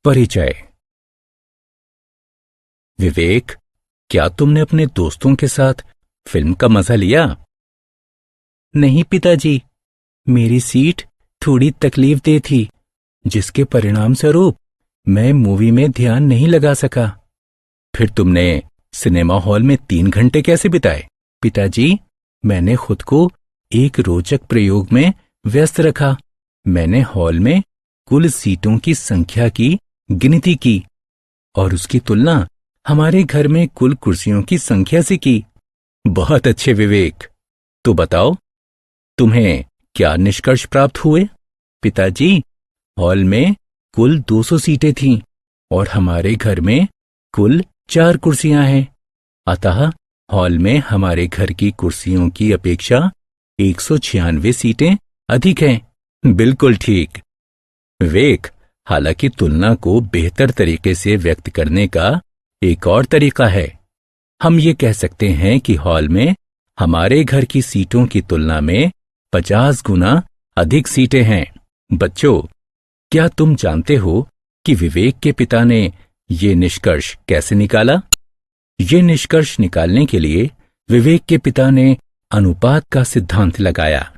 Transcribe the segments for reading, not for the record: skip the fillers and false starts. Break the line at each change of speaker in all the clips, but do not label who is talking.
परिचय। विवेक, क्या तुमने अपने दोस्तों के साथ फिल्म का मजा लिया?
नहीं पिताजी, मेरी सीट थोड़ी तकलीफदेह थी, जिसके परिणाम स्वरूप मैं मूवी में ध्यान नहीं लगा सका।
फिर तुमने सिनेमा हॉल में 3 घंटे कैसे बिताए?
पिताजी, मैंने खुद को एक रोचक प्रयोग में व्यस्त रखा। मैंने हॉल में कुल सीटों की संख्या की गिनती की और उसकी तुलना हमारे घर में कुल कुर्सियों की संख्या से की।
बहुत अच्छे विवेक। तो बताओ, तुम्हें क्या निष्कर्ष प्राप्त हुए?
पिताजी, हॉल में कुल 200 सीटें थीं और हमारे घर में कुल 4 कुर्सियां हैं। अतः हॉल में हमारे घर की कुर्सियों की अपेक्षा 196 सीटें अधिक हैं।
बिल्कुल ठीक। विवेक, हालांकि तुलना को बेहतर तरीके से व्यक्त करने का एक और तरीका है। हम ये कह सकते हैं कि हॉल में हमारे घर की सीटों की तुलना में 50 गुना अधिक सीटें हैं। बच्चों, क्या तुम जानते हो कि विवेक के पिता ने ये निष्कर्ष कैसे निकाला? ये निष्कर्ष निकालने के लिए विवेक के पिता ने अनुपात का सिद्धांत लगाया।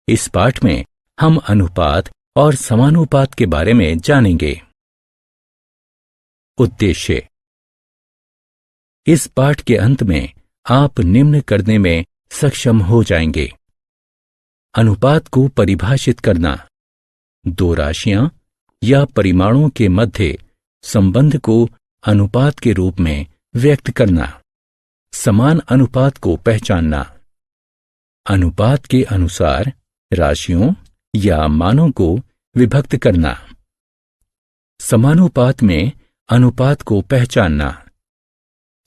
इस पाठ में हम अनुपात और समानुपात के बारे में जानेंगे। उद्देश्य। इस पाठ के अंत में आप निम्न करने में सक्षम हो जाएंगे। अनुपात को परिभाषित करना, दो राशियां या परिमाणों के मध्य संबंध को अनुपात के रूप में व्यक्त करना, समान अनुपात को पहचानना, अनुपात के अनुसार राशियों या मानों को विभक्त करना, समानुपात में अनुपात को पहचानना,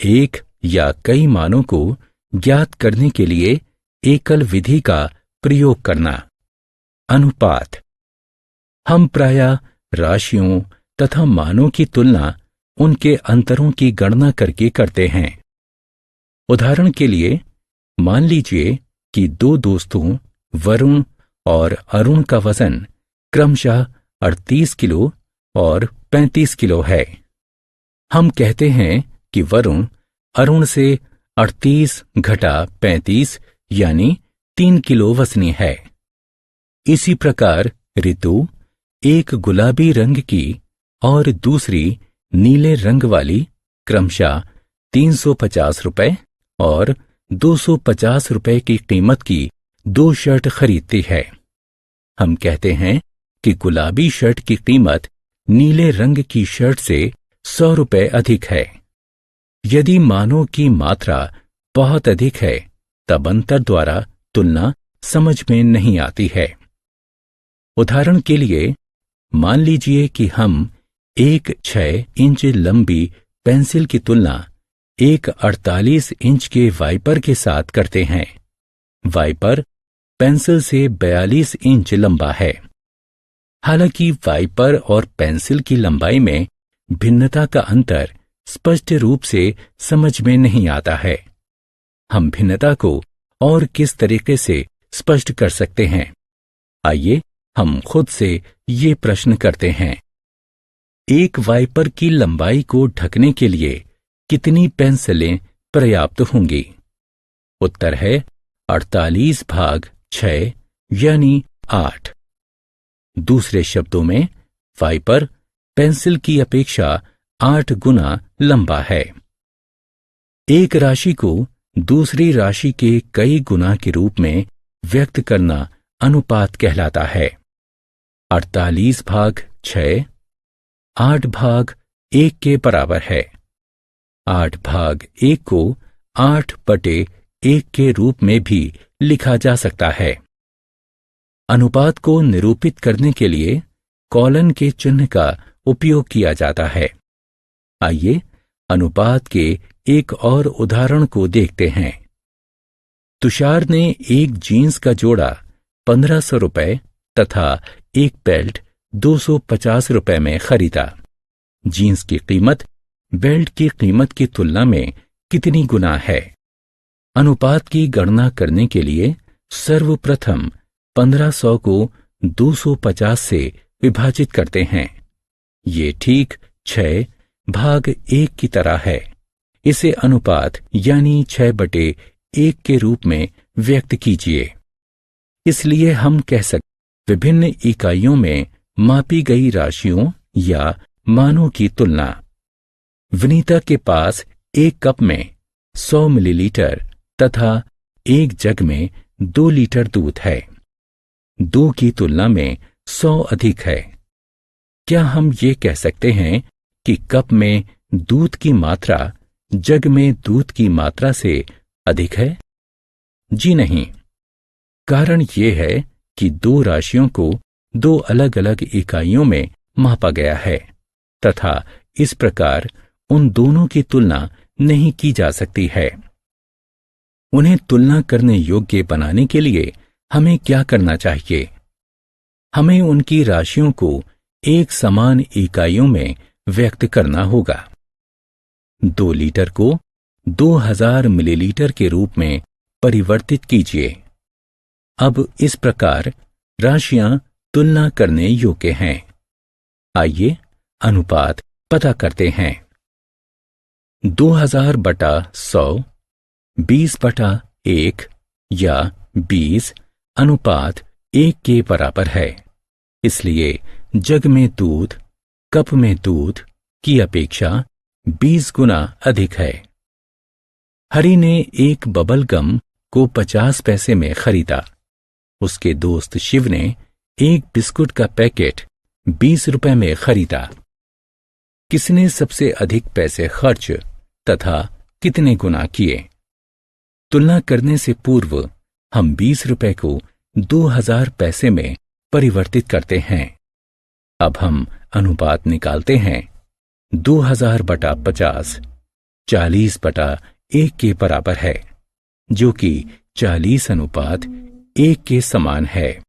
एक या कई मानों को ज्ञात करने के लिए एकल विधि का प्रयोग करना। अनुपात। हम प्रायः राशियों तथा मानों की तुलना उनके अंतरों की गणना करके करते हैं। उदाहरण के लिए, मान लीजिए कि दो दोस्तों वरुण और अरुण का वजन क्रमशः 38 किलो और 35 किलो है। हम कहते हैं कि वरुण अरुण से 38 घटा 35 यानी 3 किलो वजनी है। इसी प्रकार ऋतु एक गुलाबी रंग की और दूसरी नीले रंग वाली क्रमशः 350 रुपए और 250 रुपए की कीमत की 2 शर्ट खरीदती है। हम कहते हैं कि गुलाबी शर्ट की कीमत नीले रंग की शर्ट से 100 रुपए अधिक है। यदि मानों की मात्रा बहुत अधिक है, तब अंतर द्वारा तुलना समझ में नहीं आती है। उदाहरण के लिए, मान लीजिए कि हम एक 6 इंच लंबी पेंसिल की तुलना एक 48 इंच के वाइपर के साथ करते हैं। वाइपर पेंसिल से 42 इंच लंबा है। हालांकि वाइपर और पेंसिल की लंबाई में भिन्नता का अंतर स्पष्ट रूप से समझ में नहीं आता है। हम भिन्नता को और किस तरीके से स्पष्ट कर सकते हैं? आइए हम खुद से ये प्रश्न करते हैं। एक वाइपर की लंबाई को ढकने के लिए कितनी पेंसिलें पर्याप्त होंगी? उत्तर है 48 भाग 6 यानी 8। दूसरे शब्दों में, वाइपर पेंसिल की अपेक्षा 8 गुना लंबा है। एक राशि को दूसरी राशि के कई गुना के रूप में व्यक्त करना अनुपात कहलाता है। 48 भाग 6 8 भाग 1 के बराबर है। 8 भाग 1 को 8/1 के रूप में भी लिखा जा सकता है। अनुपात को निरूपित करने के लिए कॉलन के चिन्ह का उपयोग किया जाता है। आइए अनुपात के एक और उदाहरण को देखते हैं। तुषार ने एक जीन्स का जोड़ा 1500 रुपए तथा एक बेल्ट 250 रुपए में खरीदा। जीन्स की कीमत बेल्ट की कीमत की तुलना में कितनी गुना है? अनुपात की गणना करने के लिए सर्वप्रथम 1500 को 250 से विभाजित करते हैं। ये ठीक 6/1 की तरह है। इसे अनुपात यानी 6/1 के रूप में व्यक्त कीजिए। इसलिए हम कह सकते विभिन्न इकाइयों में मापी गई राशियों या मानों की तुलना। विनीता के पास एक कप में 100 मिलीलीटर तथा एक जग में 2 लीटर दूध है। 2 की तुलना में 100 अधिक है। क्या हम ये कह सकते हैं कि कप में दूध की मात्रा जग में दूध की मात्रा से अधिक है? जी नहीं। कारण यह है कि 2 राशियों को 2 अलग अलग इकाइयों में मापा गया है तथा इस प्रकार उन दोनों की तुलना नहीं की जा सकती है। उन्हें तुलना करने योग्य बनाने के लिए हमें क्या करना चाहिए? हमें उनकी राशियों को एक समान इकाइयों में व्यक्त करना होगा। 2 लीटर को 2000 मिलीलीटर के रूप में परिवर्तित कीजिए। अब इस प्रकार राशियां तुलना करने योग्य हैं। आइए अनुपात पता करते हैं। 2000/100 20/1 या 20 अनुपात 1 के बराबर है। इसलिए जग में दूध कप में दूध की अपेक्षा 20 गुना अधिक है। हरि ने एक बबल गम को 50 पैसे में खरीदा। उसके दोस्त शिव ने एक बिस्कुट का पैकेट 20 रुपए में खरीदा। किसने सबसे अधिक पैसे खर्च तथा कितने गुना किए? तुलना करने से पूर्व हम 20 रुपए को 2000 पैसे में परिवर्तित करते हैं। अब हम अनुपात निकालते हैं। 2000/50 40/1 के बराबर है, जो कि 40:1 के समान है।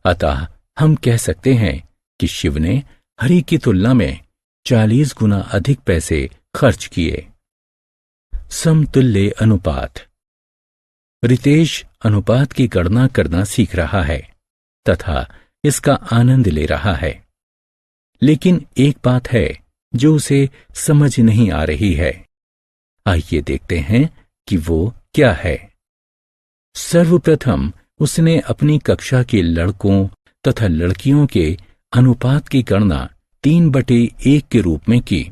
अतः हम कह सकते हैं कि शिव ने हरि की तुलना में 40 गुना अधिक पैसे खर्च किए। समतुल्य अनुपात। रितेश अनुपात की गणना करना सीख रहा है तथा इसका आनंद ले रहा है। लेकिन एक बात है जो उसे समझ नहीं आ रही है। आइए देखते हैं कि वो क्या है। सर्वप्रथम उसने अपनी कक्षा के लड़कों तथा लड़कियों के अनुपात की गणना 3/1 के रूप में की।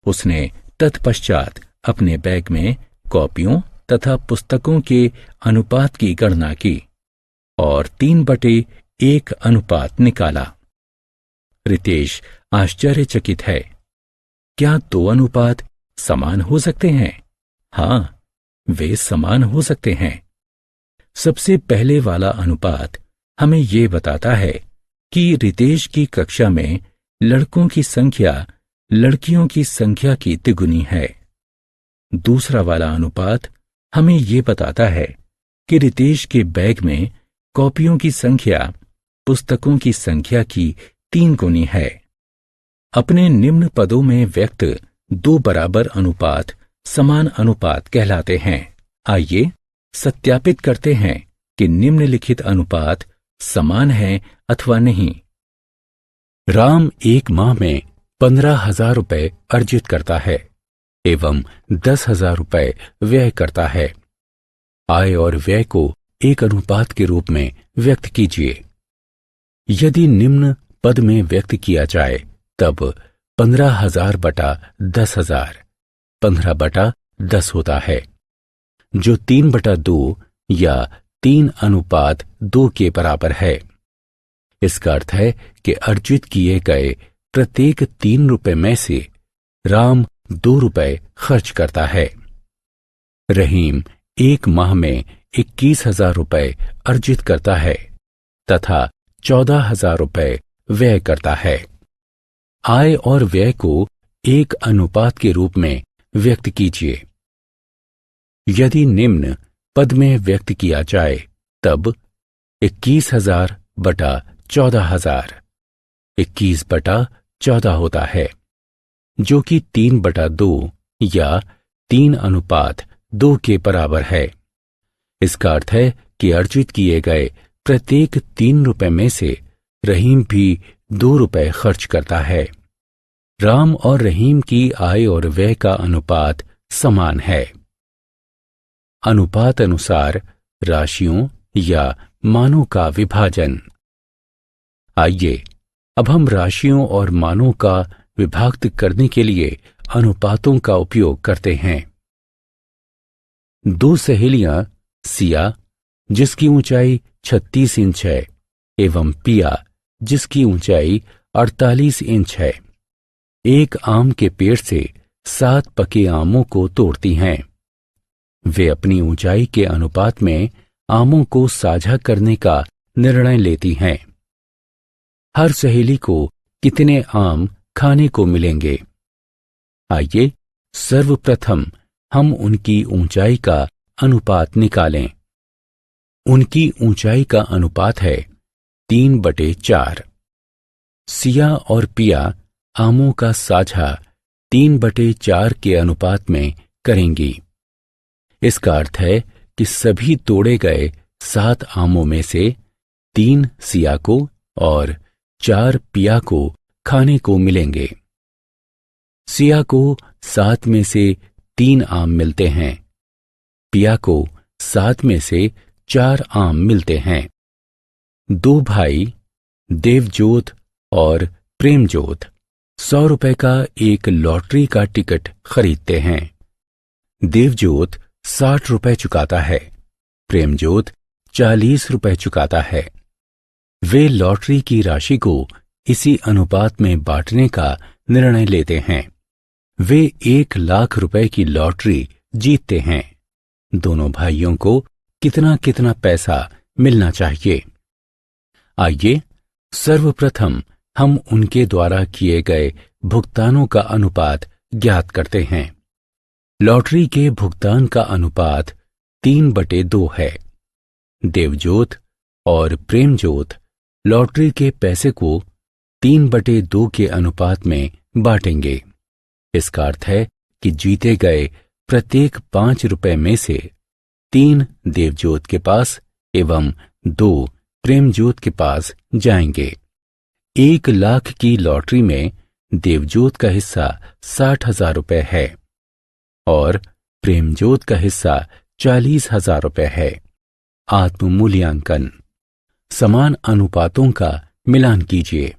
उसने तत्पश्चात अपने बैग में कॉपियों तथा पुस्तकों के अनुपात की गणना की और 3/1 अनुपात निकाला। रितेश आश्चर्यचकित है। क्या 2 अनुपात समान हो सकते हैं? हां, वे समान हो सकते हैं। सबसे पहले वाला अनुपात हमें यह बताता है कि रितेश की कक्षा में लड़कों की संख्या लड़कियों की संख्या की तिगुनी है। दूसरा वाला अनुपात हमें यह बताता है कि रितेश के बैग में कॉपियों की संख्या पुस्तकों की संख्या की 3 गुनी है। अपने निम्न पदों में व्यक्त 2 बराबर अनुपात समान अनुपात कहलाते हैं। आइए सत्यापित करते हैं कि निम्नलिखित अनुपात समान है अथवा नहीं। राम एक माह में 15,000 रुपए अर्जित करता है एवं 10,000 रुपए व्यय करता है। आय और व्यय को एक अनुपात के रूप में व्यक्त कीजिए। यदि निम्न पद में व्यक्त किया जाए तब 15,000/10,000 15/10 होता है, जो 3/2 या 3:2 के बराबर है। इसका अर्थ है कि अर्जित किए गए प्रत्येक 3 रुपए में से राम 2 रुपए खर्च करता है। रहीम एक माह में 21,000 रुपए अर्जित करता है तथा 14,000 रुपए व्यय करता है। आय और व्यय को एक अनुपात के रूप में व्यक्त कीजिए। यदि निम्न पद में व्यक्त किया जाए तब 21,000/14,000 21/14 होता है, जो कि 3/2 या 3:2 के बराबर है। इसका अर्थ है कि अर्जित किए गए प्रत्येक 3 रुपए में से
रहीम भी 2 रुपए खर्च करता है। राम और रहीम की आय और व्यय का अनुपात समान है। अनुपात अनुसार राशियों या मानों का विभाजन। आइए अब हम राशियों और मानों का विभाजित करने के लिए अनुपातों का उपयोग करते हैं। 2 सहेलियां सिया, जिसकी ऊंचाई 36 इंच है, एवं पिया, जिसकी ऊंचाई 48 इंच है, एक आम के पेड़ से 7 पके आमों को तोड़ती हैं। वे अपनी ऊंचाई के अनुपात में आमों को साझा करने का निर्णय लेती हैं। हर सहेली को कितने आम खाने को मिलेंगे? आइए सर्वप्रथम हम उनकी ऊंचाई का अनुपात निकालें। उनकी ऊंचाई का अनुपात है 3/4। सिया और पिया आमों का साझा 3/4 के अनुपात में करेंगी। इसका अर्थ है कि सभी तोड़े गए 7 आमों में से 3 सिया को और 4 पिया को खाने को मिलेंगे। सिया को 7 में से 3 आम मिलते हैं। पिया को 7 में से 4 आम मिलते हैं। 2 भाई देवजोत और प्रेमजोत 100 रुपए का एक लॉटरी का टिकट खरीदते हैं। देवजोत 60 रुपए चुकाता है, प्रेमजोत 40 रुपए चुकाता है। वे लॉटरी की राशि को इसी अनुपात में बांटने का निर्णय लेते हैं। वे 1 लाख रुपए की लॉटरी जीतते हैं। दोनों भाइयों को कितना कितना पैसा मिलना चाहिए? आइए सर्वप्रथम हम उनके द्वारा किए गए भुगतानों का अनुपात ज्ञात करते हैं। लॉटरी के भुगतान का अनुपात 3/2 है। देवजोत और प्रेमजोत लॉटरी के पैसे को 3/2 के अनुपात में बांटेंगे। इसका अर्थ है कि जीते गए प्रत्येक 5 रुपए में से 3 देवजोत के पास एवं 2 प्रेमजोत के पास जाएंगे। 1 लाख की लॉटरी में देवजोत का हिस्सा 60,000 रुपए है और प्रेमजोत का हिस्सा 40,000 रुपए है। आत्ममूल्यांकन। समान अनुपातों का मिलान कीजिए।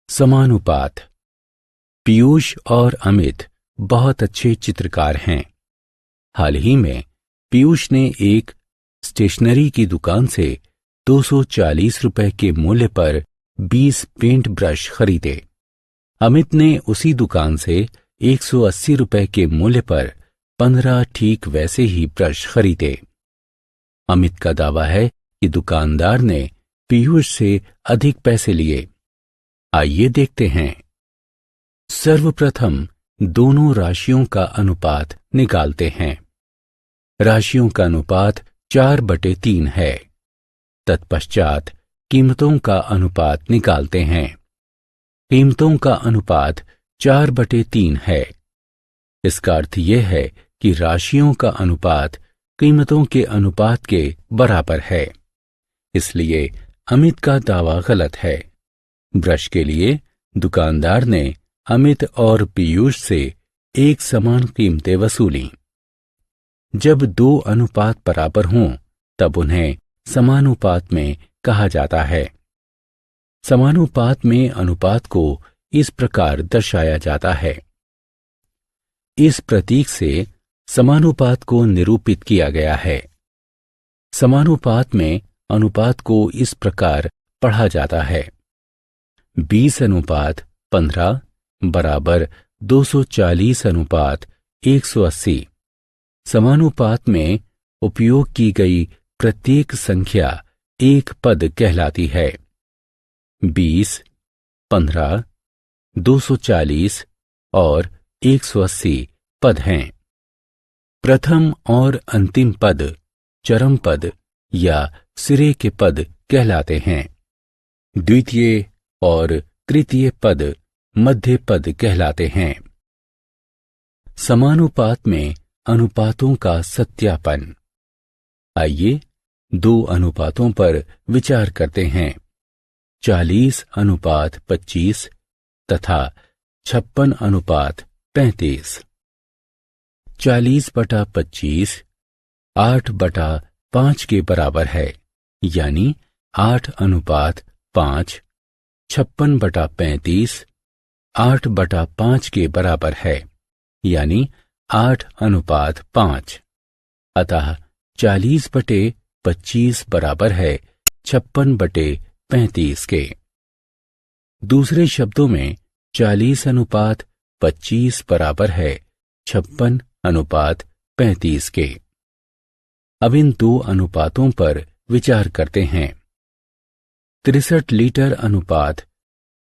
समानुपात। पीयूष और अमित बहुत अच्छे चित्रकार हैं। हाल ही में पीयूष ने एक स्टेशनरी की दुकान से 240 रुपए के मूल्य पर 20 पेंट ब्रश खरीदे। अमित ने उसी दुकान से 180 रुपए के मूल्य पर 15 ठीक वैसे ही ब्रश खरीदे। अमित का दावा है कि दुकानदार ने पीयूष से अधिक पैसे लिए। आइए देखते हैं। सर्वप्रथम दोनों राशियों का अनुपात निकालते हैं। राशियों का अनुपात 4/3 है। तत्पश्चात कीमतों का अनुपात निकालते हैं। कीमतों का अनुपात 4/3 है। इसका अर्थ यह है कि राशियों का अनुपात कीमतों के अनुपात के बराबर है। इसलिए अमित का दावा गलत है। ब्रश के लिए दुकानदार ने अमित और पीयूष से एक समान कीमतें वसूली। जब 2 अनुपात बराबर हों तब उन्हें समानुपात में कहा जाता है। समानुपात में अनुपात को इस प्रकार दर्शाया जाता है। इस प्रतीक से समानुपात को निरूपित किया गया है। समानुपात में अनुपात को इस प्रकार पढ़ा जाता है। 20:15 बराबर 240:180। समानुपात में उपयोग की गई प्रत्येक संख्या एक पद कहलाती है। 20, 15, 240 और
180 पद हैं। प्रथम और अंतिम पद चरम पद या सिरे के पद कहलाते हैं। द्वितीय और तृतीय पद मध्य पद कहलाते हैं। समानुपात में अनुपातों का सत्यापन। आइए दो अनुपातों पर विचार करते हैं, 40:25 तथा 56:35। 40/25 8/5 के बराबर है, यानी 8:5। 56/35 8/5 के बराबर है, यानी 8:5। अतः 40/25 बराबर है 56/35 के। दूसरे शब्दों में 40:25 बराबर है 56:35 के। अब इन दो अनुपातों पर विचार करते हैं। 63 लीटर अनुपात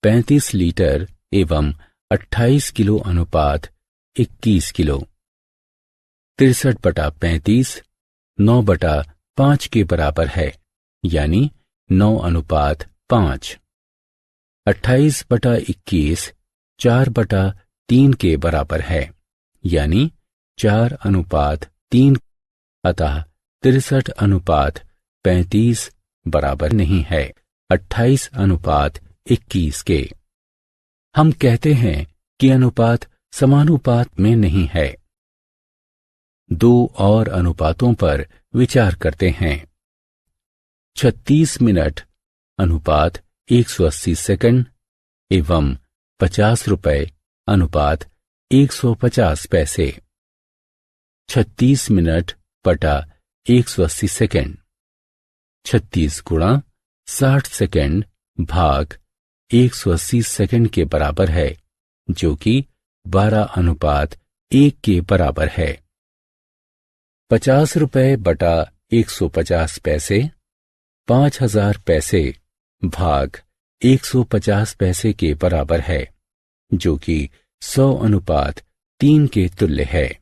35 लीटर एवं 28 किलो अनुपात 21 किलो। 63/35 9/5 के बराबर है, यानी 9:5। 28/21 4/3 के बराबर है, यानी 4:3। अतः 63:35 बराबर नहीं है 28:21 के। हम कहते हैं कि अनुपात समानुपात में नहीं है। दो और अनुपातों पर विचार करते हैं। 36 मिनट अनुपात 180 सेकंड एवं 50 रुपए अनुपात 150 पैसे। 36 मिनट बटा 180 सेकंड। 36 गुणा 60 सेकंड भाग 180 सेकंड के बराबर है, जो कि 12:1 के बराबर है। 50 रुपए बटा 150 पैसे 5000 पैसे भाग 150 पैसे के बराबर है, जो कि 100:3 के तुल्य है।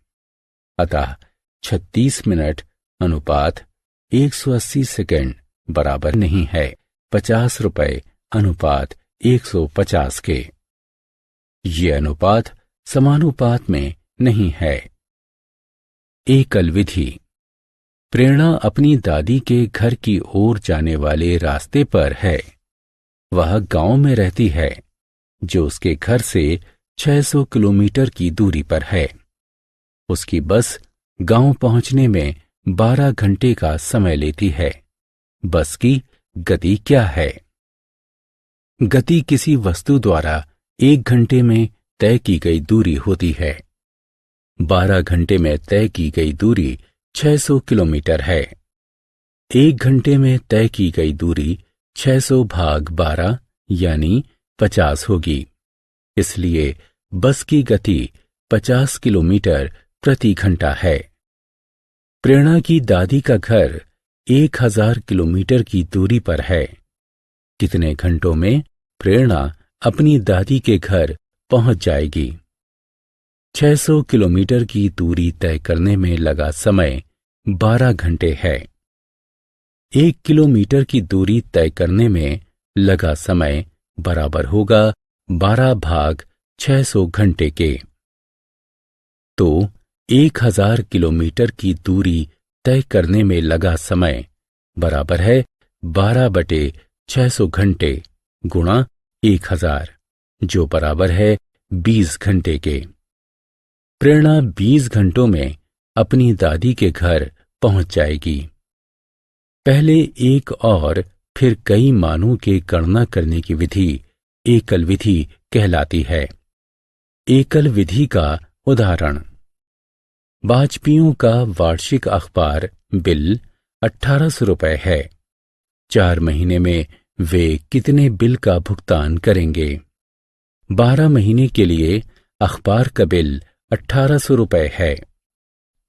अतः 36 मिनट अनुपात 180 सेकंड बराबर नहीं है 50 रुपए अनुपात 150 के। ये अनुपात समानुपात में नहीं है। एकल विधि। प्रेरणा अपनी दादी के घर की ओर जाने वाले रास्ते पर है। वह गांव में रहती है, जो उसके घर से 600 किलोमीटर की दूरी पर है। उसकी बस गांव पहुंचने में 12 घंटे का समय लेती है। बस की गति क्या है? गति किसी वस्तु द्वारा 1 घंटे में तय की गई दूरी होती है। 12 घंटे में तय की गई दूरी 600 किलोमीटर है। 1 घंटे में तय की गई दूरी 600 भाग 12 यानी 50 होगी। इसलिए बस की गति 50 किलोमीटर प्रति घंटा है। प्रेरणा की दादी का घर 1000 किलोमीटर की दूरी पर है। कितने घंटों में प्रेरणा अपनी दादी के घर पहुंच जाएगी? 600 किलोमीटर की दूरी तय करने में लगा समय 12 घंटे है। 1 किलोमीटर की दूरी तय करने में लगा समय बराबर होगा 12 भाग 600 घंटे के। तो 1000 किलोमीटर की दूरी तय करने में लगा समय बराबर है 12/600 घंटे गुणा 1000, जो बराबर है 20 घंटे के। प्रेरणा 20 घंटों में अपनी दादी के घर पहुंच जाएगी। पहले एक और फिर कई मानों के गणना करने की विधि एकल विधि कहलाती है। एकल विधि का उदाहरण। वाजपेयियों का वार्षिक अखबार बिल 1800 रुपये है। 4 महीने में वे कितने बिल का भुगतान करेंगे? 12 महीने के लिए अखबार का बिल 1800 रुपये है।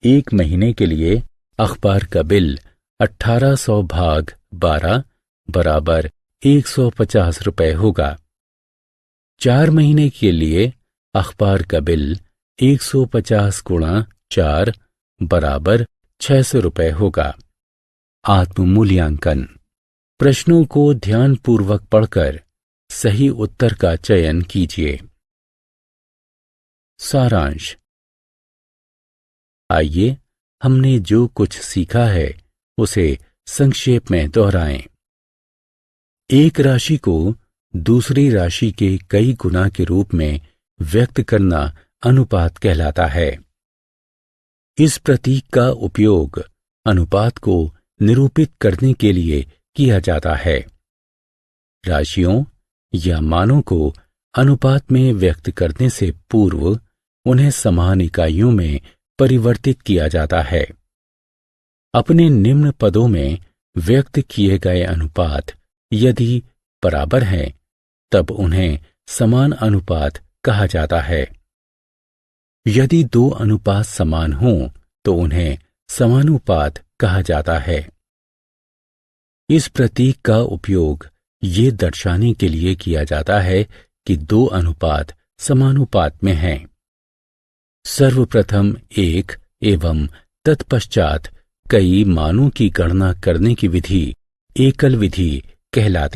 1 महीने के लिए अखबार का बिल 1800 भाग 12 बराबर 150 रुपये होगा। 4 महीने के लिए अखबार का बिल
150 गुणा 4 बराबर 600 रुपये होगा। आत्म-मूल्यांकन। प्रश्नों को ध्यानपूर्वक पढ़कर सही उत्तर का चयन कीजिए। सारांश। आइए हमने जो कुछ सीखा है उसे संक्षेप में दोहराएं। एक राशि को दूसरी राशि के कई गुना के रूप में व्यक्त करना अनुपात कहलाता है। इस प्रतीक का उपयोग अनुपात को निरूपित करने के लिए किया जाता है। राशियों या मानों को अनुपात में व्यक्त करने से पूर्व उन्हें समान इकाइयों में परिवर्तित किया जाता है। अपने निम्न पदों में व्यक्त किए गए अनुपात यदि बराबर हैं, तब उन्हें समान अनुपात कहा जाता है। यदि दो अनुपात समान हों तो उन्हें समानुपात कहा जाता है। इस प्रतीक का उपयोग ये दर्शाने के लिए किया जाता है कि दो अनुपात समानुपात में हैं। सर्वप्रथम एक एवं तत्पश्चात कई मानों की गणना करने की विधि एकल विधि कहलाती